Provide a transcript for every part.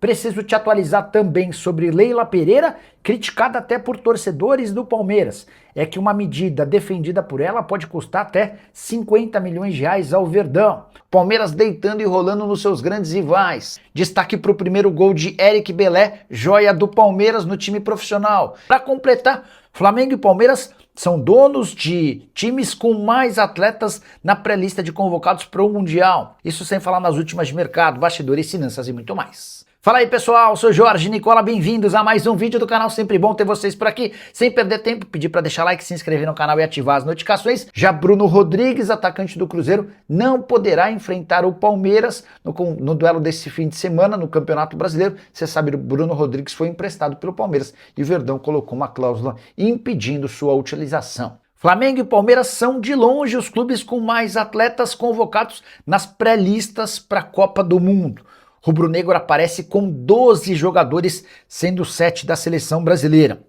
Preciso te atualizar também sobre Leila Pereira, criticada até por torcedores do Palmeiras. É que uma medida defendida por ela pode custar até 50 milhões de reais ao Verdão. Palmeiras deitando e rolando nos seus grandes rivais. Destaque para o primeiro gol de Eric Belé, joia do Palmeiras no time profissional. Para completar, Flamengo e Palmeiras são donos de times com mais atletas na pré-lista de convocados para o Mundial. Isso sem falar nas últimas de mercado, bastidores, finanças e muito mais. Fala aí pessoal, sou Jorge Nicola, bem-vindos a mais um vídeo do canal, sempre bom ter vocês por aqui. Sem perder tempo, pedir para deixar like, se inscrever no canal e ativar as notificações. Já Bruno Rodrigues, atacante do Cruzeiro, não poderá enfrentar o Palmeiras no duelo desse fim de semana no Campeonato Brasileiro. Você sabe, o Bruno Rodrigues foi emprestado pelo Palmeiras e o Verdão colocou uma cláusula impedindo sua utilização. Flamengo e Palmeiras são de longe os clubes com mais atletas convocados nas pré-listas para a Copa do Mundo. Rubro-negro aparece com 12 jogadores, sendo 7 da seleção brasileira.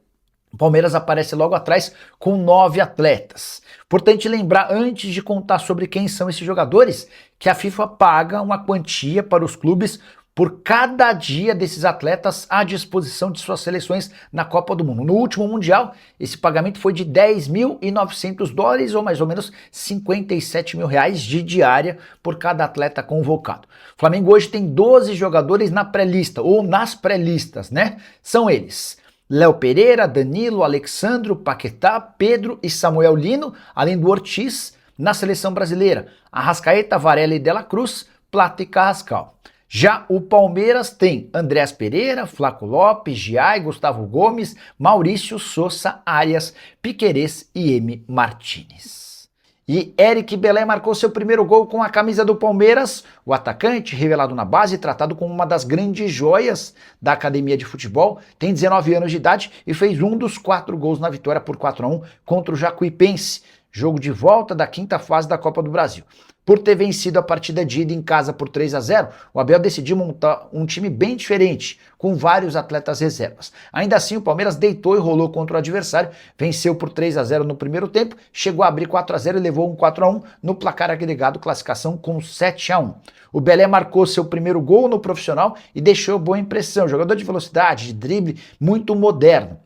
O Palmeiras aparece logo atrás com 9 atletas. Importante lembrar, antes de contar sobre quem são esses jogadores, que a FIFA paga uma quantia para os clubes por cada dia desses atletas à disposição de suas seleções na Copa do Mundo. No último Mundial, esse pagamento foi de $10.900, ou mais ou menos 57 mil reais de diária por cada atleta convocado. O Flamengo hoje tem 12 jogadores na pré-lista, ou nas pré-listas, né? São eles: Léo Pereira, Danilo, Alexandro, Paquetá, Pedro e Samuel Lino, além do Ortiz na seleção brasileira, Arrascaeta, Varela e De La Cruz, Plata e Carrascal. Já o Palmeiras tem Andrés Pereira, Flaco Lopes, Giai, Gustavo Gomes, Maurício Sousa, Arias, Piquerez e M. Martínez. E Eric Belé marcou seu primeiro gol com a camisa do Palmeiras. O atacante, revelado na base, tratado como uma das grandes joias da academia de futebol, tem 19 anos de idade e fez um dos 4 gols na vitória por 4-1 contra o Jacuipense, jogo de volta da quinta fase da Copa do Brasil. Por ter vencido a partida de ida em casa por 3-0, o Abel decidiu montar um time bem diferente, com vários atletas reservas. Ainda assim, o Palmeiras deitou e rolou contra o adversário, venceu por 3-0 no primeiro tempo, chegou a abrir 4-0 e levou um 4-1 no placar agregado, classificação com 7-1. O Belé marcou seu primeiro gol no profissional e deixou boa impressão. Jogador de velocidade, de drible, muito moderno.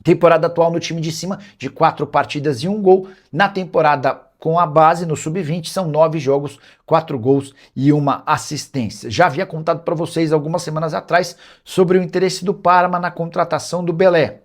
Temporada atual no time de cima, de 4 partidas e 1 gol. Na temporada com a base, no Sub-20, são 9 jogos, 4 gols e 1 assistência. Já havia contado para vocês algumas semanas atrás sobre o interesse do Parma na contratação do Belé.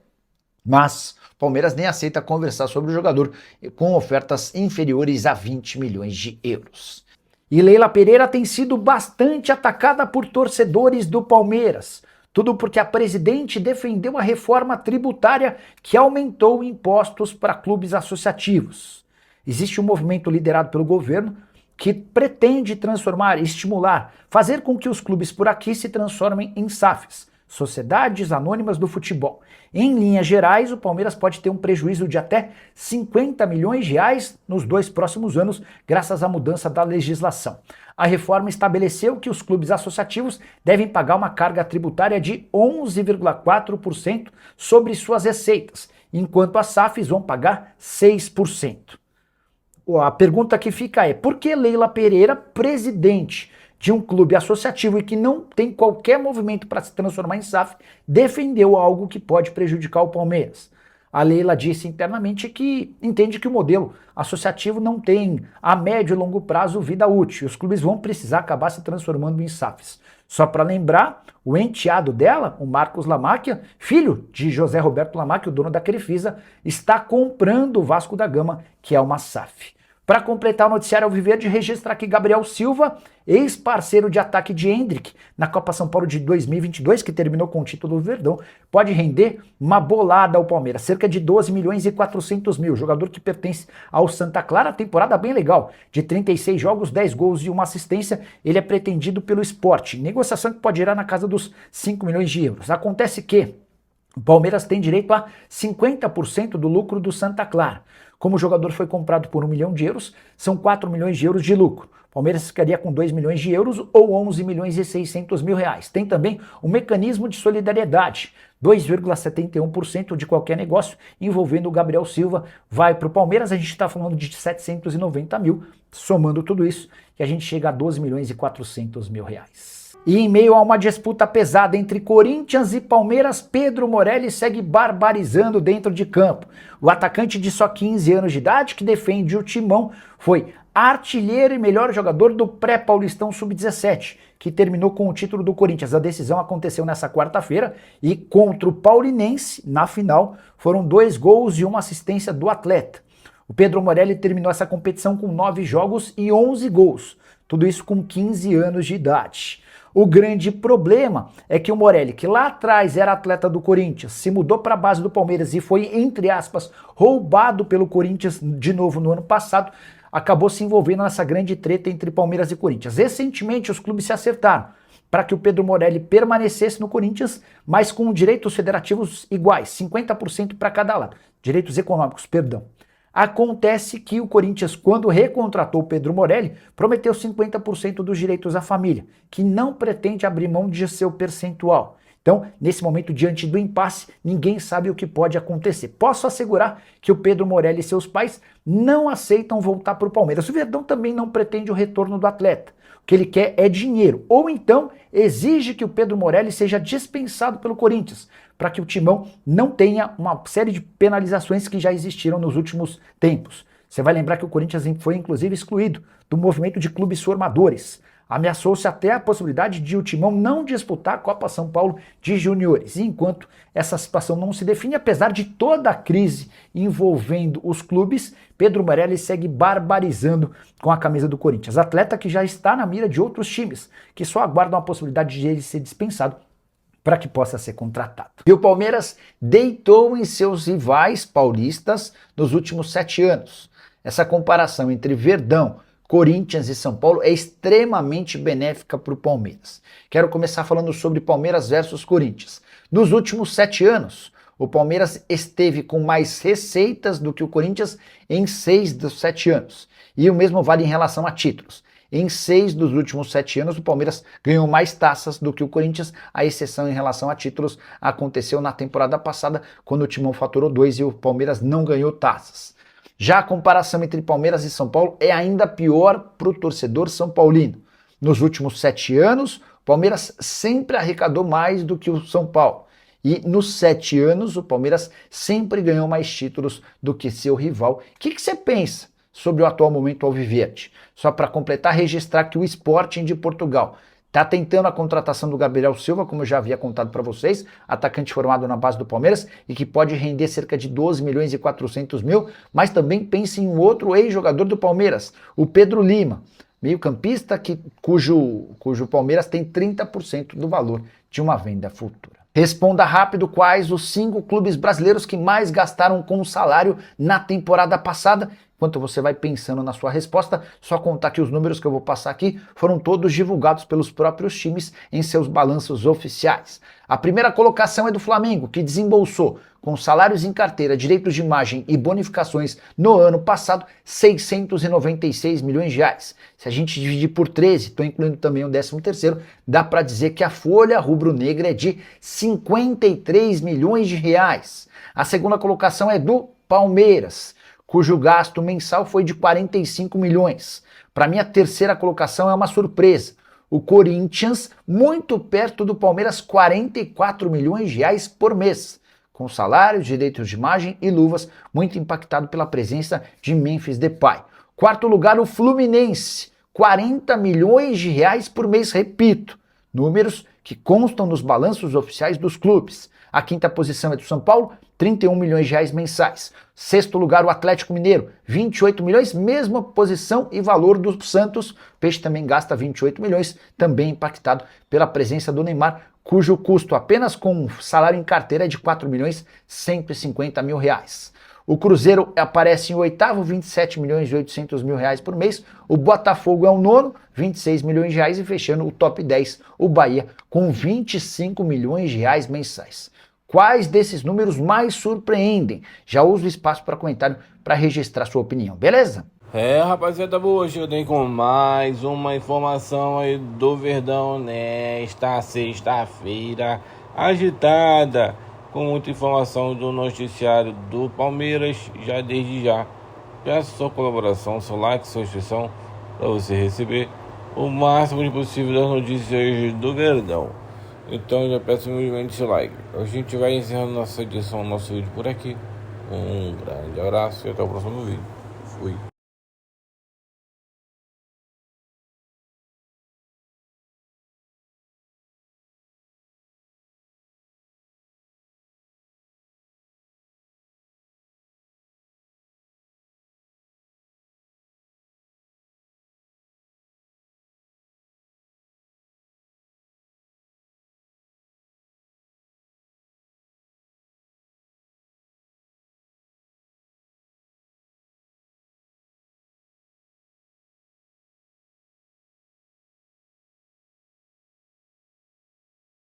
Mas o Palmeiras nem aceita conversar sobre o jogador com ofertas inferiores a 20 milhões de euros. E Leila Pereira tem sido bastante atacada por torcedores do Palmeiras. Tudo porque a presidente defendeu a reforma tributária que aumentou impostos para clubes associativos. Existe um movimento liderado pelo governo que pretende transformar, estimular, fazer com que os clubes por aqui se transformem em SAFs, Sociedades Anônimas do Futebol. Em linhas gerais, o Palmeiras pode ter um prejuízo de até 50 milhões de reais nos 2 próximos anos, graças à mudança da legislação. A reforma estabeleceu que os clubes associativos devem pagar uma carga tributária de 11,4% sobre suas receitas, enquanto as SAFs vão pagar 6%. A pergunta que fica é: por que Leila Pereira, presidente de um clube associativo e que não tem qualquer movimento para se transformar em SAF, defendeu algo que pode prejudicar o Palmeiras? A Leila disse internamente que entende que o modelo associativo não tem a médio e longo prazo vida útil. Os clubes vão precisar acabar se transformando em SAFs. Só para lembrar, o enteado dela, o Marcos Lamáquia, filho de José Roberto Lamáquia, o dono da Crefisa, está comprando o Vasco da Gama, que é uma SAF. Para completar o noticiário Alviverde, registrar aqui Gabriel Silva, ex-parceiro de ataque de Hendrick na Copa São Paulo de 2022, que terminou com o título do Verdão, pode render uma bolada ao Palmeiras, cerca de 12 milhões e 400 mil. Jogador que pertence ao Santa Clara, temporada bem legal, de 36 jogos, 10 gols e 1 assistência. Ele é pretendido pelo Sport, negociação que pode ir na casa dos 5 milhões de euros. Acontece que o Palmeiras tem direito a 50% do lucro do Santa Clara. Como o jogador foi comprado por 1 milhão de euros, são 4 milhões de euros de lucro. O Palmeiras ficaria com 2 milhões de euros ou 11 milhões e 600 mil reais. Tem também um mecanismo de solidariedade. 2,71% de qualquer negócio envolvendo o Gabriel Silva vai para o Palmeiras. A gente está falando de 790 mil, somando tudo isso, que a gente chega a 12 milhões e 400 mil reais. E em meio a uma disputa pesada entre Corinthians e Palmeiras, Pedro Morelli segue barbarizando dentro de campo. O atacante de só 15 anos de idade, que defende o Timão, foi artilheiro e melhor jogador do pré-paulistão sub-17, que terminou com o título do Corinthians. A decisão aconteceu nessa quarta-feira e contra o Paulinense, na final, foram 2 gols e 1 assistência do atleta. O Pedro Morelli terminou essa competição com 9 jogos e 11 gols, tudo isso com 15 anos de idade. O grande problema é que o Morelli, que lá atrás era atleta do Corinthians, se mudou para a base do Palmeiras e foi, entre aspas, roubado pelo Corinthians de novo no ano passado, acabou se envolvendo nessa grande treta entre Palmeiras e Corinthians. Recentemente os clubes se acertaram para que o Pedro Morelli permanecesse no Corinthians, mas com direitos federativos iguais, 50% para cada lado. Direitos econômicos, perdão. Acontece que o Corinthians, quando recontratou o Pedro Morelli, prometeu 50% dos direitos à família, que não pretende abrir mão de seu percentual. Então, nesse momento, diante do impasse, ninguém sabe o que pode acontecer. Posso assegurar que o Pedro Morelli e seus pais não aceitam voltar para o Palmeiras. O Verdão também não pretende o retorno do atleta. O que ele quer é dinheiro, ou então exige que o Pedro Morelli seja dispensado pelo Corinthians, para que o Timão não tenha uma série de penalizações que já existiram nos últimos tempos. Você vai lembrar que o Corinthians foi inclusive excluído do movimento de clubes formadores. Ameaçou-se até a possibilidade de o Timão não disputar a Copa São Paulo de Juniores. E enquanto essa situação não se define, apesar de toda a crise envolvendo os clubes, Pedro Morelli segue barbarizando com a camisa do Corinthians. Atleta que já está na mira de outros times, que só aguardam a possibilidade de ele ser dispensado para que possa ser contratado. E o Palmeiras deitou em seus rivais paulistas nos últimos 7 anos. Essa comparação entre Verdão, Corinthians e São Paulo é extremamente benéfica para o Palmeiras. Quero começar falando sobre Palmeiras versus Corinthians. Nos últimos 7 anos, o Palmeiras esteve com mais receitas do que o Corinthians em 6 dos 7 anos. E o mesmo vale em relação a títulos. Em 6 dos últimos 7 anos, o Palmeiras ganhou mais taças do que o Corinthians. A exceção em relação a títulos aconteceu na temporada passada, quando o Timão faturou 2 e o Palmeiras não ganhou taças. Já a comparação entre Palmeiras e São Paulo é ainda pior para o torcedor são paulino. Nos últimos 7 anos, o Palmeiras sempre arrecadou mais do que o São Paulo. E nos 7 anos, o Palmeiras sempre ganhou mais títulos do que seu rival. O que você pensa sobre o atual momento alviverde? Só para completar, registrar que o Sporting de Portugal está tentando a contratação do Gabriel Silva, como eu já havia contado para vocês, atacante formado na base do Palmeiras e que pode render cerca de 12 milhões e 400 mil, mas também pense em um outro ex-jogador do Palmeiras, o Pedro Lima, meio-campista cujo Palmeiras tem 30% do valor de uma venda futura. Responda rápido quais os 5 clubes brasileiros que mais gastaram com o salário na temporada passada. Enquanto você vai pensando na sua resposta, só contar que os números que eu vou passar aqui foram todos divulgados pelos próprios times em seus balanços oficiais. A primeira colocação é do Flamengo, que desembolsou, com salários em carteira, direitos de imagem e bonificações no ano passado, 696 milhões de reais. Se a gente dividir por 13, estou incluindo também o 13º, dá para dizer que a folha rubro-negra é de 53 milhões de reais. A segunda colocação é do Palmeiras, cujo gasto mensal foi de 45 milhões. Para mim, a terceira colocação é uma surpresa. O Corinthians, muito perto do Palmeiras, 44 milhões de reais por mês, com salários, direitos de imagem e luvas, muito impactado pela presença de Memphis Depay. Quarto lugar, o Fluminense, 40 milhões de reais por mês, repito, números que constam nos balanços oficiais dos clubes. A quinta posição é do São Paulo, 31 milhões de reais mensais. Sexto lugar, o Atlético Mineiro, 28 milhões, mesma posição e valor do Santos. O Peixe também gasta 28 milhões, também impactado pela presença do Neymar, cujo custo apenas com salário em carteira é de 4 milhões 150 mil reais. O Cruzeiro aparece em oitavo, 27 milhões e 800 mil reais por mês. O Botafogo é o nono, 26 milhões de reais. E fechando o top 10, o Bahia, com 25 milhões de reais mensais. Quais desses números mais surpreendem? Já uso o espaço para comentário para registrar sua opinião, beleza? Rapaziada, hoje eu tenho com mais uma informação aí do Verdão nesta sexta-feira agitada, com muita informação do noticiário do Palmeiras. Já desde já, peço sua colaboração, seu like, sua inscrição para você receber o máximo de possível das notícias do Verdão. Então já peço humildemente seu like. A gente vai encerrando nossa edição, nosso vídeo por aqui. Um grande abraço e até o próximo vídeo. Fui.